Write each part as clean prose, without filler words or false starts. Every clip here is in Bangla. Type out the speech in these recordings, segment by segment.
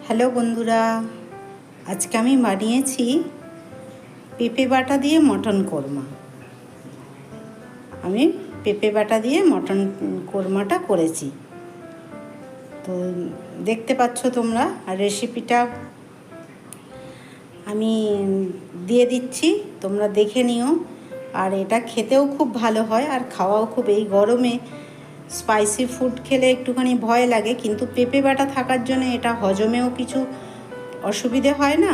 হ্যালো বন্ধুরা, আজকে আমি বানিয়েছি পেঁপে বাটা দিয়ে মটন কোরমা। আমি পেঁপে বাটা দিয়ে মটন কোরমাটা করেছি, তো দেখতে পাচ্ছ তোমরা। আর রেসিপিটা আমি দিয়ে দিচ্ছি, তোমরা দেখে নিও। আর এটা খেতেও খুব ভালো হয় আর খাওয়াও খুব। এই গরমে স্পাইসি ফুড খেলে একটুখানি ভয় লাগে, কিন্তু পেঁপে বাটা থাকার জন্য এটা হজমেও কিছু অসুবিধে হয় না।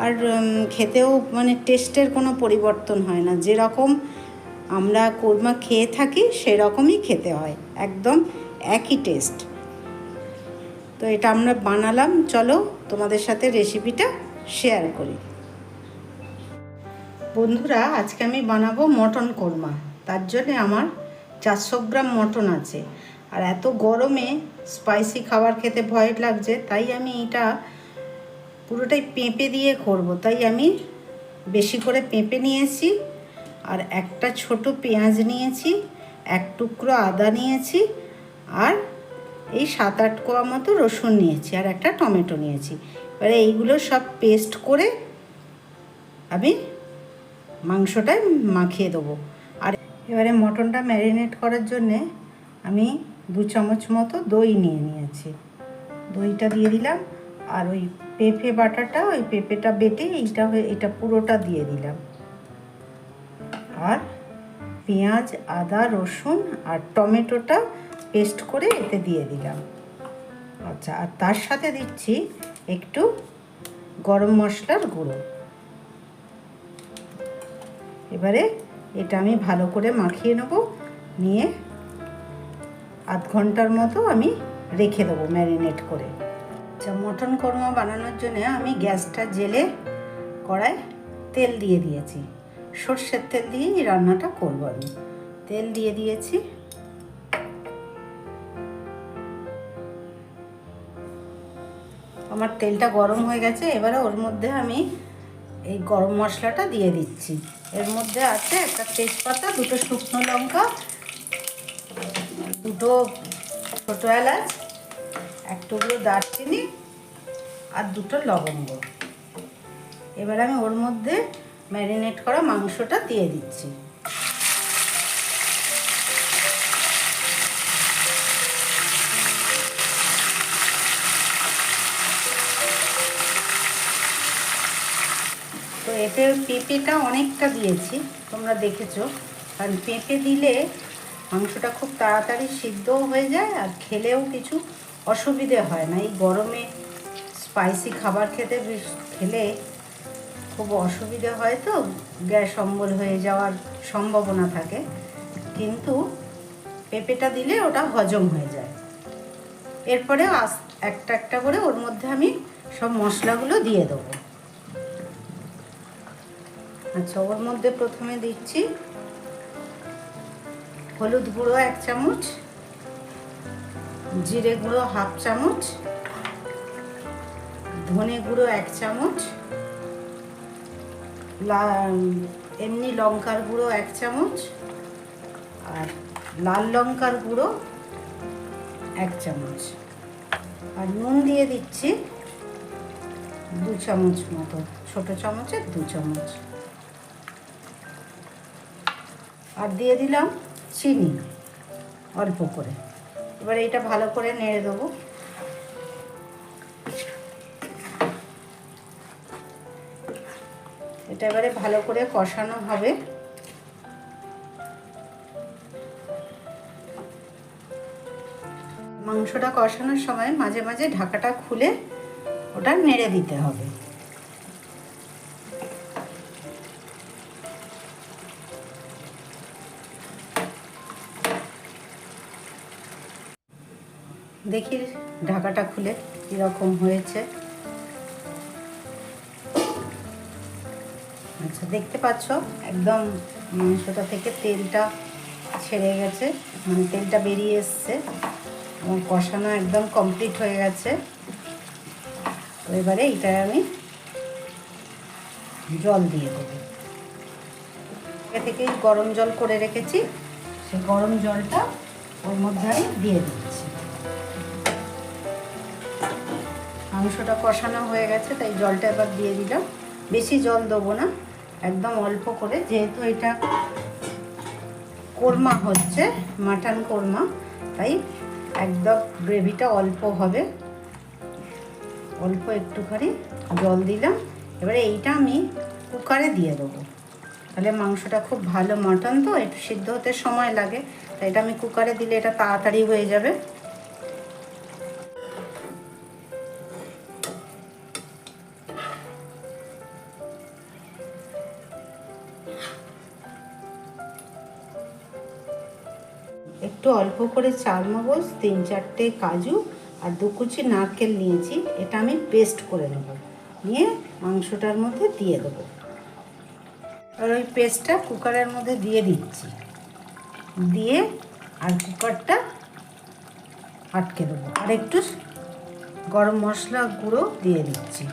আর খেতেও মানে টেস্টের কোনো পরিবর্তন হয় না, যেরকম আমরা কোরমা খেয়ে থাকি সেরকমই খেতে হয়, একদম একই টেস্ট। তো এটা আমরা বানালাম, চলো তোমাদের সাথে রেসিপিটা শেয়ার করি। বন্ধুরা, আজকে আমি বানাবো মটন কোরমা। তার জন্যে আমার 400 গ্রাম মটন আছে। আর এত গরমে স্পাইসি খাবার খেতে ভয় লাগছে, তাই আমি এটা পুরোটাই পেঁপে দিয়ে করব। তাই আমি বেশি করে পেঁপে নিয়েছি, আর একটা ছোট পেঁয়াজ নিয়েছি, এক টুকরো আদা নিয়েছি, আর এই 7-8 কোয়া মতো রসুন নিয়েছি, আর একটা টমেটো নিয়েছি। এবারে এইগুলো সব পেস্ট করে আমি মাংসটায় মাখিয়ে দেবো। আর এবারে মটনটা ম্যারিনেট করার জন্যে আমি 2 চামচ মতো দই নিয়েছি। দইটা দিয়ে দিলাম, আর ওই পেঁপে বাটাটা, ওই পেঁপেটা বেটে এটা পুরোটা দিয়ে দিলাম। আর পেঁয়াজ, আদা, রসুন আর টমেটোটা পেস্ট করে এতে দিয়ে দিলাম। আচ্ছা, আর তার সাথে দিচ্ছি একটু গরম মশলার গুঁড়ো। এবারে এটা আমি ভালো করে মাখিয়ে নেব, নিয়ে আধ ঘন্টার মতো আমি রেখে দেবো ম্যারিনেট করে। আচ্ছা, মটন কোরমা বানানোর জন্য আমি গ্যাসটা জেলে কড়ায় তেল দিয়ে দিয়েছি। সর্ষের তেল দিয়েই রান্নাটা করব। আমি তেল দিয়ে দিয়েছি। আমার তেলটা গরম হয়ে গেছে। এবারে ওর মধ্যে আমি এই গরম মশলাটা দিয়ে দিচ্ছি। এর মধ্যে আছে একটা তেজপাতা, 2টো শুকনো লঙ্কা, 2টো ছোটো এলাচ, 1 টুকরো দারচিনি আর 2টো লবঙ্গ। এবার আমি ওর মধ্যে ম্যারিনেট করা মাংসটা দিয়ে দিচ্ছি। তো এতে পেঁপেটা অনেকটা দিয়েছি, তোমরা দেখেছো। কারণ পেঁপে দিলে মাংসটা খুব তাড়াতাড়ি সিদ্ধও হয়ে যায়, আর খেলেও কিছু অসুবিধে হয় না। এই গরমে স্পাইসি খাবার খেলে খুব অসুবিধে হয়, তো গ্যাস অম্বল হয়ে যাওয়ার সম্ভাবনা থাকে। কিন্তু পেঁপেটা দিলে ওটা হজম হয়ে যায়। এরপরে একটা একটা করে ওর মধ্যে আমি সব মশলাগুলো দিয়ে দেবো। আচ্ছা, ওর মধ্যে প্রথমে দিচ্ছি হলুদ গুঁড়ো 1 চামচ, জিরে গুঁড়ো 1/2 চামচ, ধনে গুঁড়ো 1 চামচ, এমনি লঙ্কার গুঁড়ো 1 চামচ, আর লাল লঙ্কার গুঁড়ো 1 চামচ, আর নুন দিয়ে দিচ্ছি 2 চামচ মতো, ছোটো চামচের 2 চামচ। আর দিয়ে দিলাম চিনি অল্প করে। এবার এটা ভালো করে নেড়ে দেবো। এটা এবারে ভালো করে কষানো হবে। মাংসটা কষানোর সময় মাঝে মাঝে ঢাকাটা খুলে ওটা নেড়ে দিতে হবে। দেখি ঢাকাটা খুলে কীরকম হয়েছে। আচ্ছা, দেখতে পাচ্ছ একদম মাংসটা থেকে তেলটা ছেড়ে গেছে, মানে তেলটা বেরিয়ে এসছে, এবং কষানো একদম কমপ্লিট হয়ে গেছে। তো এবারে এইটায় আমি জল দিয়ে দেবো। আগে থেকেই গরম জল করে রেখেছি, সেই গরম জলটা ওর মধ্যে আমি দিয়ে দিচ্ছি। মাংসটা কষানো হয়ে গেছে, তাই জলটা এবার দিয়ে দিলাম। বেশি জল দেবো না, একদম অল্প করে, যেহেতু এটা কোরমা হচ্ছে, মাটন কোরমা, তাই একদম গ্রেভিটা অল্প হবে। অল্প একটুখানি জল দিলাম। এবারে এইটা আমি কুকারে দিয়ে দেবো, তাহলে মাংসটা খুব ভালো, মাটন তো একটু সিদ্ধ হতে সময় লাগে, তাই এটা আমি কুকারে দিলে এটা তাড়াতাড়ি হয়ে যাবে। একটু অল্প করে চারমগজ, 3-4টে কাজু আর 2 কুচি নারকেল নিয়েছি, এটা আমি পেস্ট করে নেব, নিয়ে মাংসটার মধ্যে দিয়ে দেবো। আর ওই পেস্টটা কুকারের মধ্যে দিয়ে দিচ্ছি, দিয়ে আর কুকারটা আটকে দেবো। আর একটু গরম মশলা গুঁড়ো দিয়ে দিচ্ছি।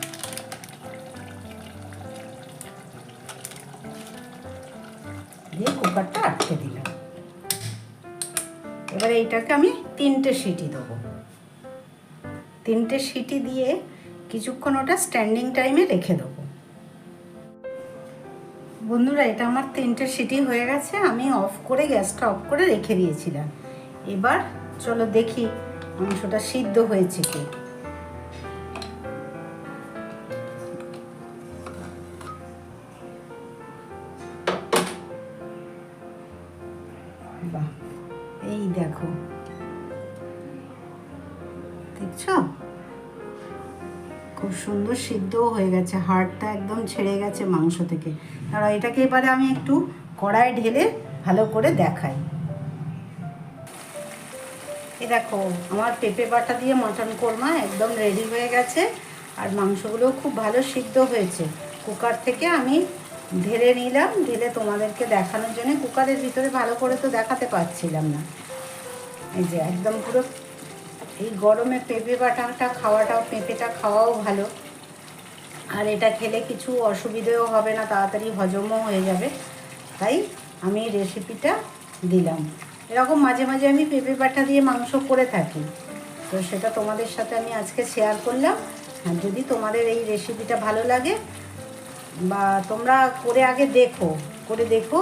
দিয়ে কুকারটা আটকে দিলাম। এবারে এইটাকে আমি 3টে সিটি দেবো। 3টে সিটি দিয়ে কিছুক্ষণ ওটা স্ট্যান্ডিং টাইমে রেখে দেবো। বন্ধুরা, এটা আমার 3টে সিটি হয়ে গেছে, আমি অফ করে, গ্যাসটা অফ করে রেখে দিয়েছিলাম। এবার চলো দেখি মাংসটা সিদ্ধ হয়েছে কি। বাহ, এই দেখো, দেখছো খুব সুন্দর সিদ্ধও হয়ে গেছে, হাড়টা একদম ছেড়ে গেছে মাংস থেকে। আর এটাকে এবারে আমি একটু কড়াইয়ে ঢেলে ভালো করে দেখাই। এই দেখো, আমার পেঁপে বাটা দিয়ে মটন কোরমা একদম রেডি হয়ে গেছে, আর মাংসগুলোও খুব ভালো সিদ্ধ হয়েছে। কুকার থেকে আমি ঢেলে নিলাম, ঢেলে তোমাদেরকে দেখানোর জন্য। কুকারের ভিতরে ভালো করে তো দেখাতে পারছিলাম না। এই যে একদম পুরো, এই গরমে পেঁপে বাটাটা খাওয়াটাও, পেঁপেটা খাওয়াও ভালো, আর এটা খেলে কিছু অসুবিধেও হবে না, তাড়াতাড়ি হজমও হয়ে যাবে। তাই আমি রেসিপিটা দিলাম। এরকম মাঝে মাঝে আমি পেঁপে বাটা দিয়ে মাংস করে থাকি, তো সেটা তোমাদের সাথে আমি আজকে শেয়ার করলাম। আর যদি তোমাদের এই রেসিপিটা ভালো লাগে, বা তোমরা করে আগে দেখো, করে দেখো,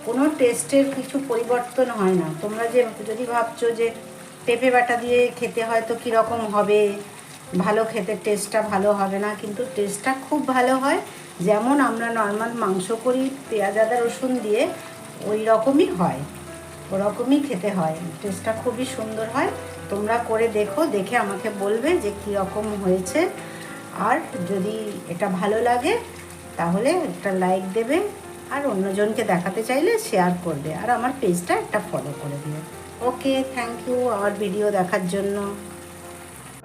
কোনো টেস্টের কিছু পরিবর্তন হয় না। তোমরা যে যদি ভাবছো যে পেঁপে বাটা দিয়ে খেতে হয়তো কীরকম হবে, ভালো খেতে, টেস্টটা ভালো হবে না, কিন্তু টেস্টটা খুব ভালো হয়। যেমন আমরা নর্মাল মাংস করি পেঁয়াজ আদা রসুন দিয়ে, ওই রকমই হয়, ওরকমই খেতে হয়, টেস্টটা খুবই সুন্দর হয়। তোমরা করে দেখো, দেখে আমাকে বলবে যে কীরকম হয়েছে। আর যদি এটা ভালো লাগে তাহলে একটা লাইক দেবে, আর অন্যজনকে দেখাতে চাইলে শেয়ার করবে, আর আমার পেজটা একটা ফলো করে দিও। ওকে, থ্যাংক ইউ আমার ভিডিও দেখার জন্য।